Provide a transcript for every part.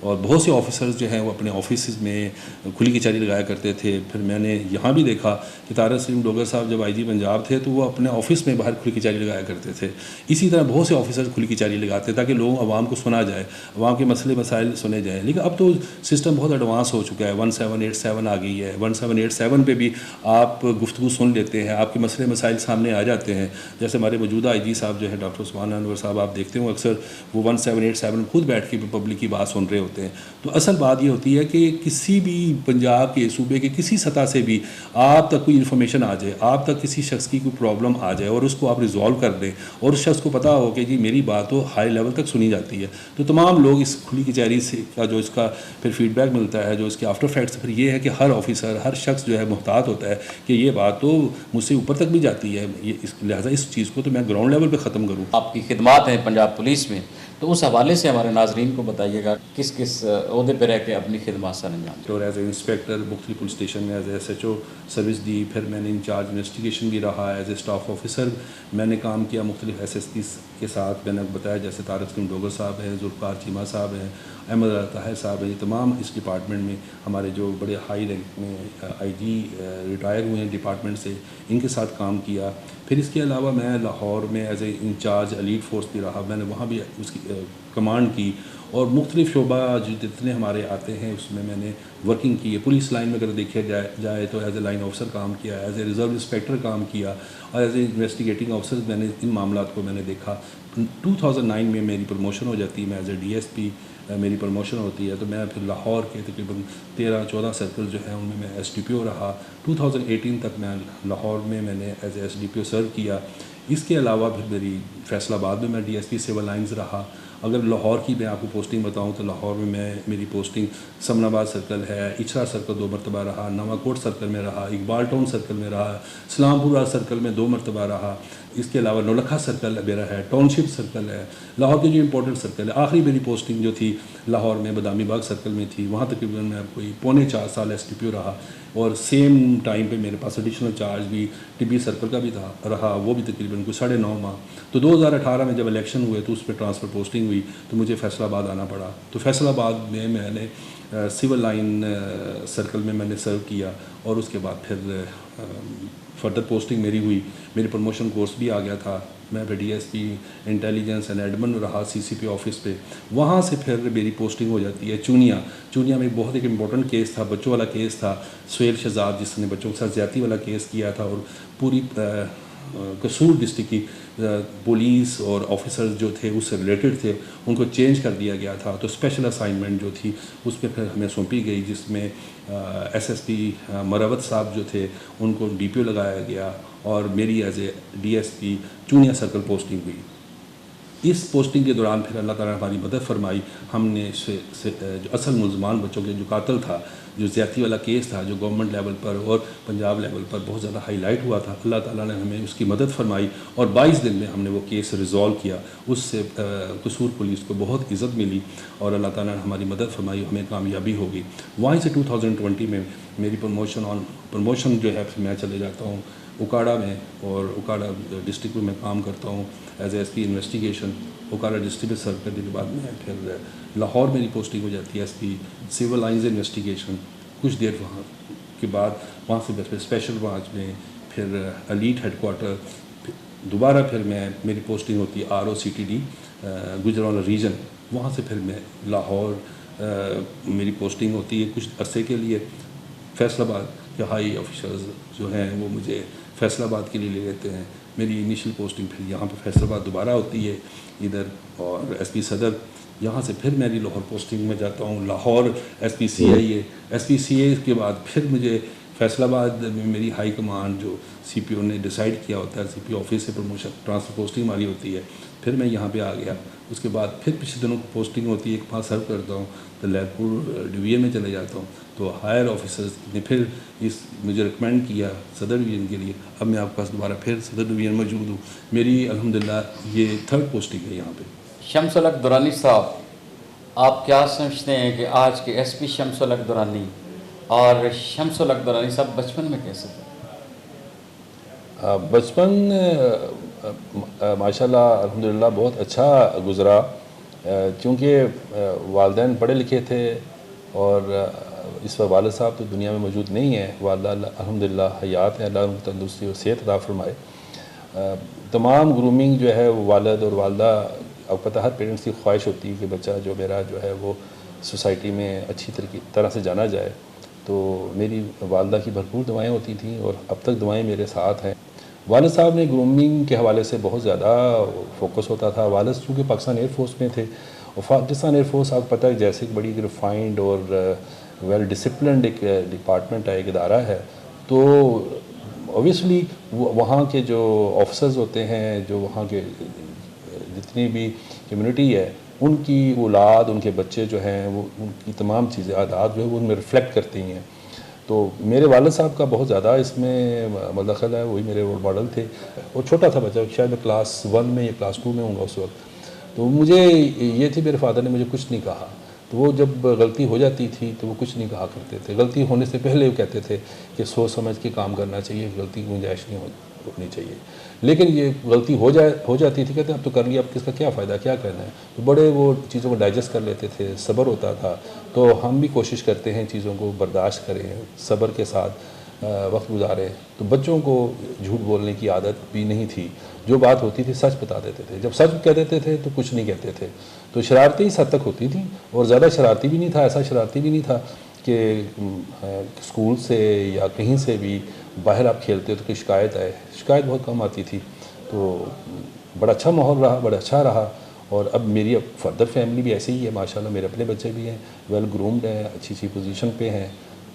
اور بہت سے آفیسرز جو ہیں وہ اپنے آفیسز میں کھلی کچہری لگایا کرتے تھے. پھر میں نے یہاں بھی دیکھا کہ طارق سلیم ڈوگر صاحب جب IG پنجاب تھے تو وہ اپنے آفس میں باہر کھلی کچہری لگایا کرتے تھے. اسی طرح بہت سے آفیسرز کھلی کچہری لگاتے تاکہ لوگوں عوام کو سنا جائے, عوام کے مسئلے مسائل سنے جائیں. لیکن اب تو سسٹم بہت ایڈوانس ہو چکا ہے, 1787 آ گئی ہے. 1787 پہ بھی آپ گفتگو سن لیتے ہیں, آپ کے مسئلے مسائل سامنے آ جاتے ہیں. جیسے ہمارے موجودہ IG صاحب جو ہے ڈاکٹر عثمان انور صاحب, آپ دیکھتے ہوں اکثر وہ 1787 خود بیٹھ کے پبلک کی بات سن رہے ہوتے ہیں. تو اصل بات یہ ہوتی ہے کہ کسی بھی پنجاب کے صوبے کے کسی سطح سے بھی آپ تک کوئی انفارمیشن آ جائے, آپ تک کسی شخص کی کوئی پرابلم آ جائے اور اس کو آپ ریزالو کر دیں اور اس شخص کو پتہ ہو کہ جی میری بات تو ہائی لیول تک سنی جاتی ہے, تو تمام لوگ اس کھلی کچہری سے کا جو اس کا پھر فیڈ بیک ملتا ہے, جو اس کے آفٹر فیکٹس پھر یہ ہے کہ ہر آفیسر ہر شخص جو ہے محتاط ہوتا ہے کہ یہ بات تو مجھ سے اوپر تک بھی جاتی ہے, لہٰذا اس چیز کو تو میں گراؤنڈ لیول پہ ختم کروں. آپ کی خدمات ہیں پنجاب پولیس میں, تو اس حوالے سے ہمارے ناظرین کو بتائیے گا کس کس عہدے پہ رہ کے اپنی خدمات سر انجام دیں. اور ایز اے انسپیکٹر مختلف پولیس اسٹیشن میں ایز اے SHO سروس دی, پھر میں نے انچارج انویسٹیگیشن بھی رہا, ایز اے اسٹاف آفیسر میں نے کام کیا مختلف SSPs کے ساتھ. میں نے بتایا جیسے طارق سلیم ڈوگر صاحب ہیں, ذوالفقار چیمہ صاحب ہیں, احمد طاہر صاحب ہیں, یہ تمام اس ڈپارٹمنٹ میں ہمارے جو بڑے ہائی رینک میں IG ریٹائر ہوئے ہیں ڈپارٹمنٹ سے, ان کے ساتھ کام کیا. پھر اس کے علاوہ میں لاہور میں as a in-charge Elite Force بھی رہا, میں نے وہاں بھی اس کی کمانڈ کی, اور مختلف شعبہ جتنے ہمارے آتے ہیں اس میں نے ورکنگ کی ہے. پولیس لائن میں اگر دیکھا جائے تو ایز اے لائن آفیسر کام کیا, ایز اے ریزرو انسپیکٹر کام کیا, اور ایز اے انویسٹیگیٹنگ آفیسر میں نے ان معاملات کو میں نے دیکھا. 2009 میں میری پروموشن ہو جاتی ہے, میں ایز اے DSP میری پروموشن ہوتی ہے, تو میں پھر لاہور کے تقریباً 13-14 سرکل جو ہیں ان میں SDPO رہا. 2018 تک میں لاہور میں نے ایز اے SDPO سرو کیا. اس کے علاوہ پھر میری فیصل آباد میں DSP سول لائنز رہا. اگر لاہور کی میں آپ کو پوسٹنگ بتاؤں تو لاہور میں میری پوسٹنگ سمن آباد سرکل ہے, اچھرا سرکل 2 مرتبہ رہا, نواں کوٹ سرکل میں رہا, اقبال ٹاؤن سرکل میں رہا, اسلام پورہ سرکل میں 2 مرتبہ رہا. اس کے علاوہ نولکھا سرکل میرا ہے, ٹاؤن شپ سرکل ہے, لاہور کی جو امپورٹنٹ سرکل ہے. آخری میری پوسٹنگ جو تھی لاہور میں بادامی باغ سرکل میں تھی, وہاں تقریباً میں کوئی 4.25 سال SDPO رہا. اور سیم ٹائم پہ میرے پاس ایڈیشنل چارج بھی ٹبی سرکل کا بھی رہا, وہ بھی تقریباً کوئی 9.5 ماہ. تو 2018 میں جب الیکشن ہوئے تو اس پہ ٹرانسفر پوسٹنگ ہوئی تو مجھے فیصل آباد آنا پڑا. تو فیصل آباد میں نے سول لائن سرکل میں نے سرو کیا, اور اس کے بعد پھر فردر پوسٹنگ میری ہوئی. میری پروموشن کورس بھی آ گیا تھا, میں پھر DSP انٹیلیجنس اینڈ ایڈمن رہا CCP آفس پہ. وہاں سے پھر میری پوسٹنگ ہو جاتی ہے چونیا میں بہت ایک امپورٹنٹ کیس تھا, بچوں والا کیس تھا, سہیل شہزاد جس نے بچوں کے ساتھ زیادتی والا کیس کیا تھا, اور پوری قصور ڈسٹرکٹ کی پولیس اور آفیسرز جو تھے اس سے ریلیٹڈ تھے ان کو چینج کر دیا گیا تھا. تو اسپیشل اسائنمنٹ جو تھی اس پہ پھر ہمیں سونپی گئی, جس میں SSP مروت صاحب جو تھے ان کو DPO لگایا گیا, اور میری as a DSP Chunian circle posting ہوئی. اس پوسٹنگ کے دوران پھر اللہ تعالیٰ نے ہماری مدد فرمائی. ہم نے جو اصل ملزمان بچوں کے جو قاتل تھا, جو زیادتی والا کیس تھا, جو گورنمنٹ لیول پر اور پنجاب لیول پر بہت زیادہ ہائی لائٹ ہوا تھا, اللہ تعالیٰ نے ہمیں اس کی مدد فرمائی, اور 22 دن میں ہم نے وہ کیس ریزالو کیا. اس سے قصور پولیس کو بہت عزت ملی, اور اللہ تعالیٰ نے ہماری مدد فرمائی, ہمیں کامیابی ہوگی. وہیں سے 2020 میں میری پروموشن جو ہے پھر میں چلے جاتا ہوں اکاڑا میں, اور اکاڑا ڈسٹرکٹ میں کام کرتا ہوں as a SP investigation. Okara district میں سرو کرنے کے بعد میں پھر لاہور میری پوسٹنگ ہو جاتی ہے SP سول لائنز انویسٹیگیشن. کچھ دیر وہاں کے بعد وہاں سے پھر اسپیشل برانچ میں, پھر ایلیٹ ہیڈ کوارٹر, دوبارہ پھر میری پوسٹنگ ہوتی ہے ROCTD گجرانوالہ ریجن. وہاں سے پھر میں لاہور میری پوسٹنگ ہوتی ہے کچھ عرصے کے لیے. فیصل آباد کے ہائی آفیسرز جو ہیں وہ مجھے فیصل آباد کے لیے لے لیتے ہیں. میری انیشل پوسٹنگ پھر یہاں پہ فیصل آباد دوبارہ ہوتی ہے ادھر, اور SP صدر. یہاں سے پھر میری لاہور پوسٹنگ میں جاتا ہوں, لاہور SP CI ہے. SP CI کے بعد پھر مجھے فیصل آباد میں میری ہائی کمانڈ جو CPO نے ڈیسائیڈ کیا ہوتا ہے, CPO آفس سے پروموشن ٹرانسفر پوسٹنگ ہماری ہوتی ہے. پھر میں یہاں پہ آ گیا. اس کے بعد پھر پچھلے دنوں پوسٹنگ ہوتی ہے, ایک وہاں سرو کرتا ہوں تو لہرپور ڈویژن میں چلے جاتا ہوں. تو ہائر آفیسرز نے پھر مجھے ریکمینڈ کیا صدر ڈویژن کے لیے. اب میں آپ کے پاس دوبارہ پھر صدر ڈویژن موجود ہوں. میری الحمدللہ یہ 3rd پوسٹنگ ہے یہاں پہ. شمس الحق درانی صاحب, آپ کیا سمجھتے ہیں کہ آج کے SP شمس الحق درانی اور شمس الحق درانی صاحب بچپن میں کیسے تھے؟ بچپن ماشاءاللہ الحمدللہ بہت اچھا گزرا. چونکہ والدین پڑھے لکھے تھے اور اس وقت والد صاحب تو دنیا میں موجود نہیں ہیں، والدہ الحمدللہ حیات ہیں، اللہ ان کو تندرستی اور صحت عطا فرمائے۔ تمام گرومنگ جو ہے وہ والد اور والدہ، اب پتہ ہر پیرنٹس کی خواہش ہوتی ہے کہ بچہ جو میرا جو ہے وہ سوسائٹی میں اچھی طرح سے جانا جائے، تو میری والدہ کی بھرپور دعائیں ہوتی تھیں اور اب تک دعائیں میرے ساتھ ہیں۔ والد صاحب نے گرومنگ کے حوالے سے بہت زیادہ فوکس ہوتا تھا۔ والد چونکہ پاکستان ایئر فورس میں تھے، اور پاکستان ایئر فورس آپ کو پتہ ہے جیسے ایک بڑی ریفائنڈ اور ویل ڈسپلنڈ ایک ڈپارٹمنٹ ہے، ایک ادارہ ہے، تو اوبیسلی وہاں کے جو آفیسرز ہوتے ہیں، جو وہاں کے جتنی بھی کمیونٹی ہے، ان کی اولاد، ان کے بچے جو ہیں وہ ان کی تمام چیزیں عادات جو ہے وہ ان میں ریفلیکٹ کرتی ہیں۔ تو میرے والد صاحب کا بہت زیادہ اس میں مدخل ہے، وہی میرے رول ماڈل تھے۔ وہ چھوٹا تھا بچہ، شاید میں کلاس 1 میں یا کلاس 2 میں ہوں گا اس وقت، تو مجھے یہ تھی میرے فادر نے مجھے کچھ نہیں کہا، تو وہ جب غلطی ہو جاتی تھی تو وہ کچھ نہیں کہا کرتے تھے، غلطی ہونے سے پہلے وہ کہتے تھے کہ سوچ سمجھ کے کام کرنا چاہیے، غلطی کی گنجائش نہیں ہونی چاہیے۔ لیکن یہ غلطی ہو جاتی تھی، کہتے ہیں اب تو کر لیا، اب کس کا کیا فائدہ، کیا کرنا ہے، تو بڑے وہ چیزوں کو ڈائجسٹ کر لیتے تھے، صبر ہوتا تھا۔ تو ہم بھی کوشش کرتے ہیں چیزوں کو برداشت کریں، صبر کے ساتھ وقت گزاریں۔ تو بچوں کو جھوٹ بولنے کی عادت بھی نہیں تھی، جو بات ہوتی تھی سچ بتا دیتے تھے، جب سچ کہہ دیتے تھے تو کچھ نہیں کہتے تھے۔ تو شرارتیں اس حد تک ہوتی تھیں، اور زیادہ شرارتی بھی نہیں تھا، ایسا شرارتی بھی نہیں تھا کہ اسکول سے یا کہیں سے بھی باہر آپ کھیلتے تو کوئی شکایت آئے، شکایت بہت کم آتی تھی۔ تو بڑا اچھا ماحول رہا، بڑا اچھا رہا، اور اب میری فردر فیملی بھی ایسے ہی ہے ماشاءاللہ، میرے اپنے بچے بھی ہیں، ویل گرومڈ ہیں، اچھی پوزیشن پہ ہیں۔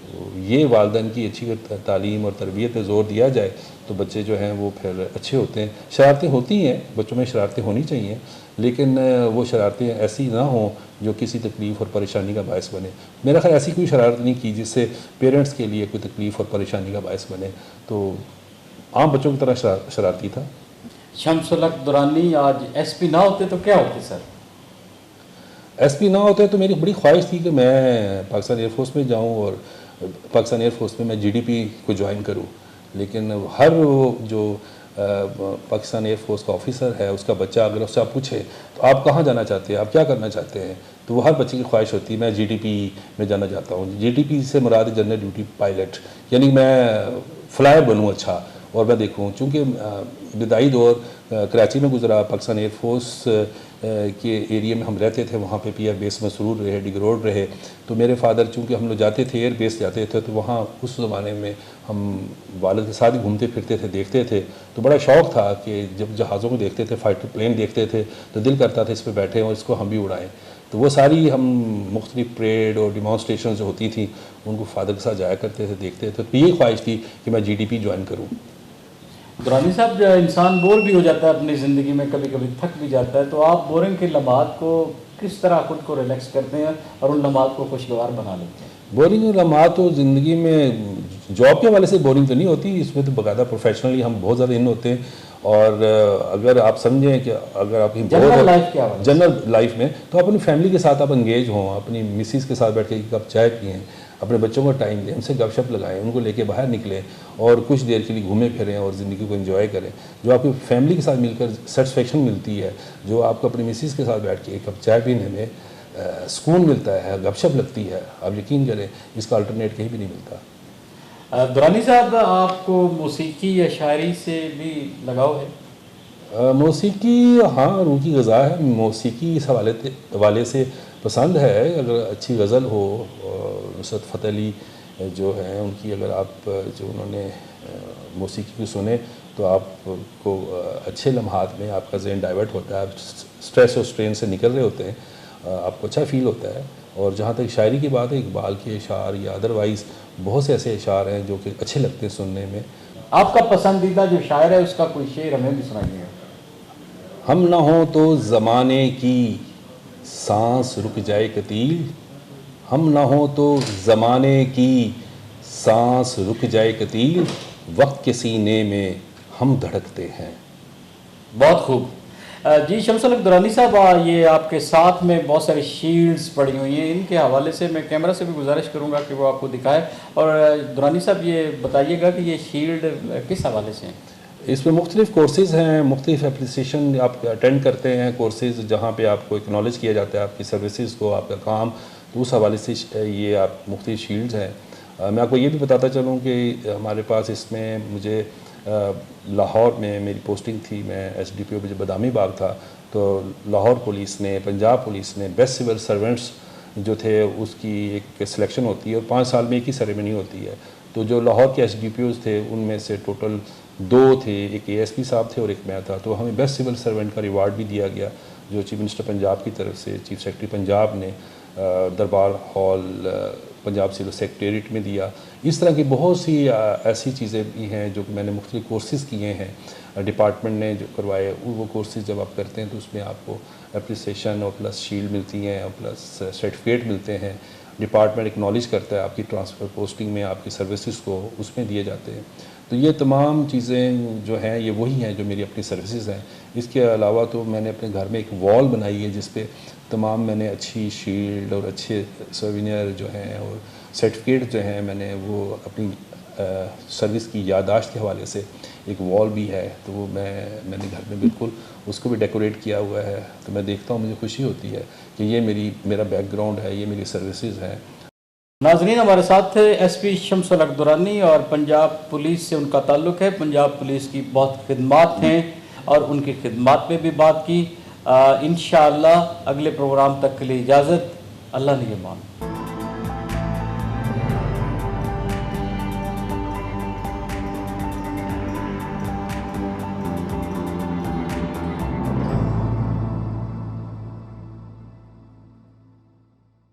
تو یہ والدین کی اچھی تعلیم اور تربیت پہ زور دیا جائے تو بچے جو ہیں وہ پھر اچھے ہوتے ہیں۔ شرارتیں ہوتی ہیں، بچوں میں شرارتیں ہونی چاہیے، لیکن وہ شرارتیں ایسی نہ ہوں جو کسی تکلیف اور پریشانی کا باعث بنے۔ میرا خیال ایسی کوئی شرارت نہیں کی جس سے پیرنٹس کے لیے کوئی تکلیف اور پریشانی کا باعث بنے، تو عام بچوں کی طرح شرارتی تھا۔ شمس الحق درانی آج ایس پی نہ ہوتے تو کیا ہوتے سر؟ ایس پی نہ ہوتے تو میری بڑی خواہش تھی کہ میں پاکستان ایئر فورس میں جاؤں اور پاکستان ایئر فورس میں میں جی ڈی پی کو جوائن کروں، لیکن ہر جو پاکستان ایئر فورس کا آفیسر ہے، اس کا بچہ اگر اس سے آپ پوچھیں تو آپ کہاں جانا چاہتے ہیں، آپ کیا کرنا چاہتے ہیں، تو وہ ہر بچے کی خواہش ہوتی ہے میں جی ڈی پی میں جانا چاہتا ہوں۔ جی ڈی پی سے مراد جنرل ڈیوٹی پائلٹ، یعنی میں فلائر بنوں اچھا، اور میں دیکھوں چونکہ ابتدائی دور کراچی میں گزرا، پاکستان ایئر فورس کے ایریے میں ہم رہتے تھے، وہاں پہ پی ایف بیس مسرور رہے، ڈگ روڈ رہے، تو میرے فادر چونکہ ہم لوگ جاتے تھے ایئر بیس جاتے تھے، تو وہاں اس زمانے میں ہم والد کے ساتھ گھومتے پھرتے تھے، دیکھتے تھے، تو بڑا شوق تھا کہ جب جہازوں کو دیکھتے تھے، فائٹر پلین دیکھتے تھے تو دل کرتا تھا اس پہ بیٹھیں اور اس کو ہم بھی اڑائیں۔ تو وہ ساری ہم مختلف پریڈ اور ڈیمانسٹریشن جو ہوتی تھیں ان کو فادر کے ساتھ جایا کرتے تھے، دیکھتے تھے، تو یہی خواہش تھی کہ میں جی ڈی پی جوائن کروں۔ درانی صاحب جو انسان بور بھی ہو جاتا ہے اپنی زندگی میں، کبھی کبھی تھک بھی جاتا ہے، تو آپ بورنگ کے لمحات کو کس طرح خود کو ریلیکس کرتے ہیں اور ان لمحات کو خوشگوار بنا لیتے ہیں؟ بورنگ لمحات تو زندگی میں جاب کے حوالے سے بورنگ تو نہیں ہوتی، اس میں تو باقاعدہ پروفیشنلی ہم بہت زیادہ ان ہوتے ہیں، اور اگر آپ سمجھیں کہ اگر آپ جنرل لائف میں تو آپ اپنی فیملی کے ساتھ آپ انگیج ہوں، اپنی مسز کے ساتھ بیٹھ کے ایک کپ چائے پئیں، اپنے بچوں کو ٹائم دیں، ان سے گپ شپ لگائیں، ان کو لے کے باہر نکلیں اور کچھ دیر کے لیے گھومیں پھریں اور زندگی کو انجوائے کریں۔ جو آپ کی فیملی کے ساتھ مل کر سیٹسفیکشن ملتی ہے، جو آپ کو اپنی مسز کے ساتھ بیٹھ کے ایک کپ چائے پینے میں سکون ملتا ہے، گپ شپ لگتی ہے، آپ یقین کریں اس کا الٹرنیٹ کہیں بھی نہیں ملتا۔ درانی صاحب آپ کو موسیقی یا شاعری سے بھی لگاؤ ہے؟ موسیقی ہاں روح کی غذا ہے، موسیقی اس حوالے سے پسند ہے۔ اگر اچھی غزل ہو، نصرت فتح علی جو ہیں ان کی اگر آپ جو انہوں نے موسیقی کو سنے تو آپ کو اچھے لمحات میں آپ کا ذہن ڈائیورٹ ہوتا ہے، آپ سٹریس اور سٹرین سے نکل رہے ہوتے ہیں، آپ کو اچھا فیل ہوتا ہے۔ اور جہاں تک شاعری کی بات ہے، اقبال کے اشعار یا ادروائز بہت سے ایسے اشعار ہیں جو کہ اچھے لگتے ہیں سننے میں۔ آپ کا پسندیدہ جو شاعر ہے اس کا کوئی شعر ہمیں بھی سنائیے۔ ہم نہ ہوں تو زمانے کی سانس رک جائے قتیل، ہم نہ ہوں تو زمانے کی سانس رک جائے قتیل، وقت کے سینے میں ہم دھڑکتے ہیں۔ بہت خوب جی شمس الحق درانی صاحب، یہ آپ کے ساتھ میں بہت ساری شیلڈز پڑی ہوئی ہیں، ان کے حوالے سے میں کیمرہ سے بھی گزارش کروں گا کہ وہ آپ کو دکھائے، اور درانی صاحب یہ بتائیے گا کہ یہ شیلڈ کس حوالے سے ہیں؟ اس میں مختلف کورسز ہیں، مختلف اپریسیشن آپ اٹینڈ کرتے ہیں کورسز جہاں پہ آپ کو اکنالج کیا جاتا ہے آپ کی سروسز کو، آپ کا کام، تو اس حوالے سے یہ آپ مختلف شیلڈز ہیں۔ میں آپ کو یہ بھی بتاتا چلوں کہ ہمارے پاس اس میں مجھے لاہور میں میری پوسٹنگ تھی، میں ایس ڈی پی او جب بادامی باغ تھا تو لاہور پولیس نے، پنجاب پولیس نے بیسٹ سول سرونٹس جو تھے اس کی ایک سلیکشن ہوتی ہے اور 5 سال میں ایک ہی سیریمنی ہوتی ہے، تو جو لاہور کے ایس ڈی پی اوز تھے ان میں سے ٹوٹل 2 تھے، ایک اے ایس پی صاحب تھے اور ایک میں تھا، تو ہمیں بیسٹ سول سرونٹ کا ریوارڈ بھی دیا گیا جو چیف منسٹر پنجاب کی طرف سے چیف سیکرٹری پنجاب نے دربار ہال پنجاب سول سیکریٹریٹ میں دیا۔ اس طرح کی بہت سی ایسی چیزیں بھی ہیں جو کہ میں نے مختلف کورسز کیے ہیں ڈپارٹمنٹ نے جو کروائے، وہ کورسز جب آپ کرتے ہیں تو اس میں آپ کو اپریسیشن اور پلس شیلڈ ملتی ہیں اور پلس سرٹیفکیٹ ملتے ہیں، ڈپارٹمنٹ اکنالج کرتا ہے آپ کی ٹرانسفر پوسٹنگ میں، آپ کی سروسز کو اس میں دیے جاتے ہیں۔ تو یہ تمام چیزیں جو ہیں یہ وہی ہیں جو میری اپنی سروسز ہیں۔ اس کے علاوہ تو میں نے اپنے گھر میں ایک وال بنائی ہے جس پہ تمام میں نے اچھی شیلڈ اور اچھے سوینئر جو ہیں اور سرٹیفکیٹ جو ہیں میں نے وہ اپنی سروس کی یادداشت کے حوالے سے ایک وال بھی ہے، تو وہ میں نے گھر میں بالکل اس کو بھی ڈیکوریٹ کیا ہوا ہے، تو میں دیکھتا ہوں مجھے خوشی ہوتی ہے کہ یہ میرا بیک گراؤنڈ ہے، یہ میری سروسز ہیں۔ ناظرین، ہمارے ساتھ تھے ایس پی شمس الحق درانی اور پنجاب پولیس سے ان کا تعلق ہے، پنجاب پولیس کی بہت خدمات ہیں اور ان کی خدمات پہ بھی بات کی۔ انشاءاللہ اگلے پروگرام تک کے لیے اجازت، اللہ نگہبان۔